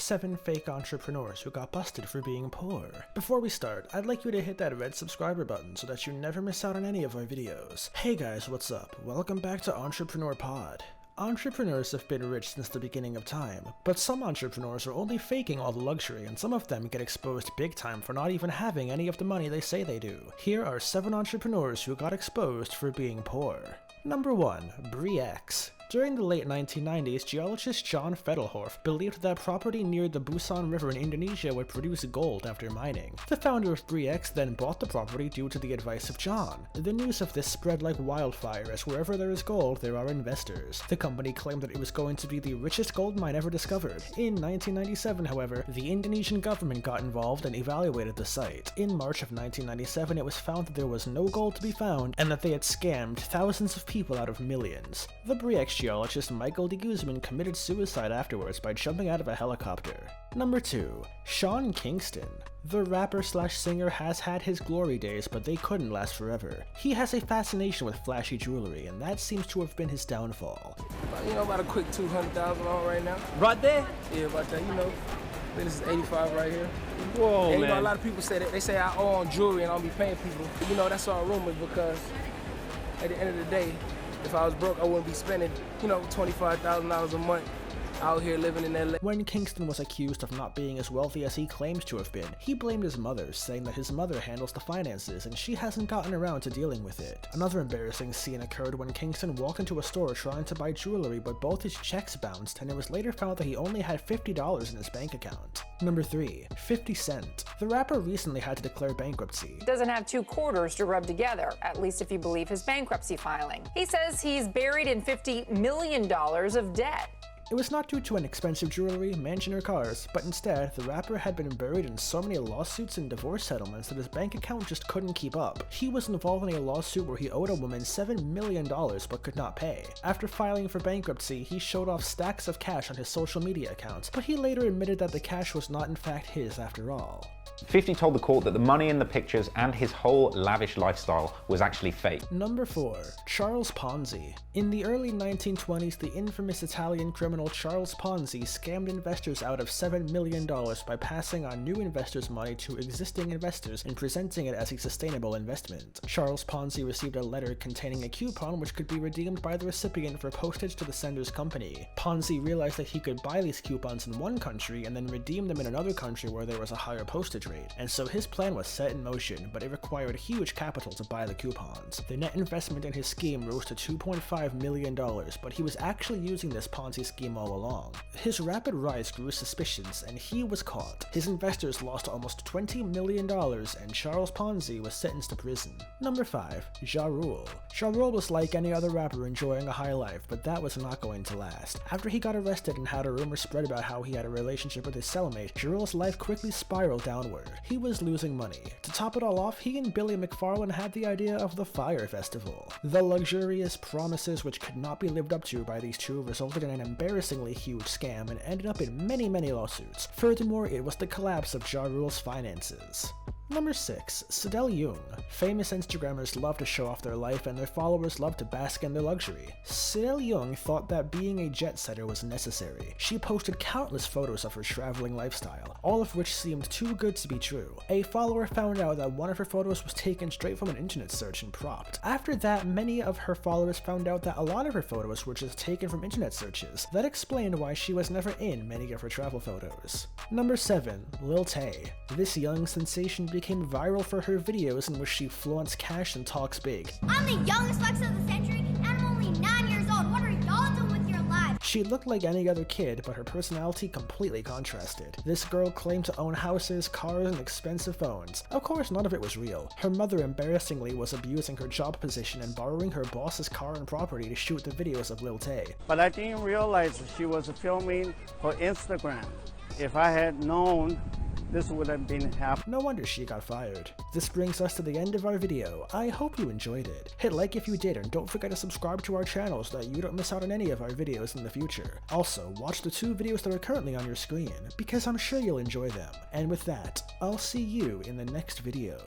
7 fake entrepreneurs who got busted for being poor. Before we start, I'd like you to hit that red subscriber button so that you never miss out on any of our videos. Hey guys, what's up? Welcome back to Entrepreneur Pod. Entrepreneurs have been rich since the beginning of time, but some entrepreneurs are only faking all the luxury, and some of them get exposed big time for not even having any of the money they say they do. Here are 7 entrepreneurs who got exposed for being poor. Number 1. Briaxe. During the late 1990s, geologist John Fettelhorf believed that property near the Busan River in Indonesia would produce gold after mining. The founder of Briaxe then bought the property due to the advice of John. The news of this spread like wildfire, as wherever there is gold, there are investors. The company claimed that it was going to be the richest gold mine ever discovered. In 1997, however, the Indonesian government got involved and evaluated the site. In March of 1997, it was found that there was no gold to be found and that they had scammed thousands of people out of millions. The Briaxe geologist Michael de Guzman committed suicide afterwards by jumping out of a helicopter. Number 2. Sean Kingston. The rapper/singer has had his glory days, but they couldn't last forever. He has a fascination with flashy jewelry, and that seems to have been his downfall. About a quick 200,000 on right now. Right there? Yeah, about that, This is 85 right here. Whoa, and man. A lot of people say that they say I owe on jewelry and I'll be paying people. That's all rumors because at the end of the day, if I was broke, I wouldn't be spending, $25,000 a month out here living in LA. When Kingston was accused of not being as wealthy as he claims to have been, he blamed his mother, saying that his mother handles the finances and she hasn't gotten around to dealing with it. Another embarrassing scene occurred when Kingston walked into a store trying to buy jewelry, but both his checks bounced, and it was later found that he only had $50 in his bank account. Number 3. 50 Cent. The rapper recently had to declare bankruptcy. Doesn't have 2 quarters to rub together, at least if you believe his bankruptcy filing. He says he's buried in $50 million of debt. It was not due to an expensive jewelry, mansion, or cars, but instead, the rapper had been buried in so many lawsuits and divorce settlements that his bank account just couldn't keep up. He was involved in a lawsuit where he owed a woman $7 million but could not pay. After filing for bankruptcy, he showed off stacks of cash on his social media accounts, but he later admitted that the cash was not in fact his after all. 50 told the court that the money in the pictures and his whole lavish lifestyle was actually fake. Number 4. Charles Ponzi. In the early 1920s, the infamous Italian criminal Charles Ponzi scammed investors out of $7 million by passing on new investors' money to existing investors and presenting it as a sustainable investment. Charles Ponzi received a letter containing a coupon which could be redeemed by the recipient for postage to the sender's company. Ponzi realized that he could buy these coupons in one country and then redeem them in another country where there was a higher postage rate, and so his plan was set in motion, but it required huge capital to buy the coupons. The net investment in his scheme rose to $2.5 million, but he was actually using this Ponzi scheme all along. His rapid rise grew suspicions, and he was caught. His investors lost almost $20 million, and Charles Ponzi was sentenced to prison. Number 5. Ja Rule. Ja Rule was like any other rapper enjoying a high life, but that was not going to last. After he got arrested and had a rumor spread about how he had a relationship with his cellmate, Ja Rule's life quickly spiraled downward. He was losing money. To top it all off, he and Billy McFarlane had the idea of the Fire Festival. The luxurious promises which could not be lived up to by these two resulted in an embarrassingly huge scam and ended up in many lawsuits. Furthermore, it was the collapse of Ja Rule's finances. Number 6. Sedalia Young. Famous Instagrammers love to show off their life and their followers love to bask in their luxury. Sedalia Young thought that being a jet setter was necessary. She posted countless photos of her traveling lifestyle, all of which seemed too good to be true. A follower found out that one of her photos was taken straight from an internet search and propped. After that, many of her followers found out that a lot of her photos were just taken from internet searches. That explained why she was never in many of her travel photos. Number 7. Lil Tjay. This young sensation became viral for her videos in which she flaunts cash and talks big. I'm the youngest Lex of the century, and I'm only 9 years old. What are y'all doing with your lives? She looked like any other kid, but her personality completely contrasted. This girl claimed to own houses, cars, and expensive phones. Of course, none of it was real. Her mother embarrassingly was abusing her job position and borrowing her boss's car and property to shoot the videos of Lil Tjay. But I didn't realize she was filming for Instagram. If I had known, this would have been happening. No wonder she got fired. This brings us to the end of our video. I hope you enjoyed it. Hit like if you did, and don't forget to subscribe to our channel so that you don't miss out on any of our videos in the future. Also, watch the 2 videos that are currently on your screen, because I'm sure you'll enjoy them. And with that, I'll see you in the next video.